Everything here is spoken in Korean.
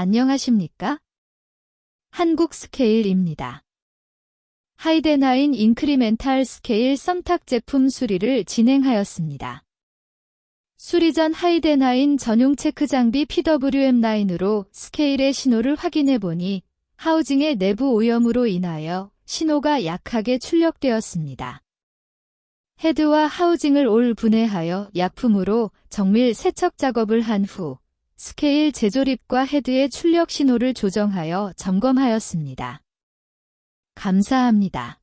안녕하십니까? 한국 스케일입니다. 하이덴하인 인크리멘탈 스케일 썸탁 제품 수리를 진행하였습니다. 수리 전 하이덴하인 전용 체크 장비 PWM9으로 스케일의 신호를 확인해 보니 하우징의 내부 오염으로 인하여 신호가 약하게 출력되었습니다. 헤드와 하우징을 올 분해하여 약품으로 정밀 세척 작업을 한 후 스케일 재조립과 헤드의 출력 신호를 조정하여 점검하였습니다. 감사합니다.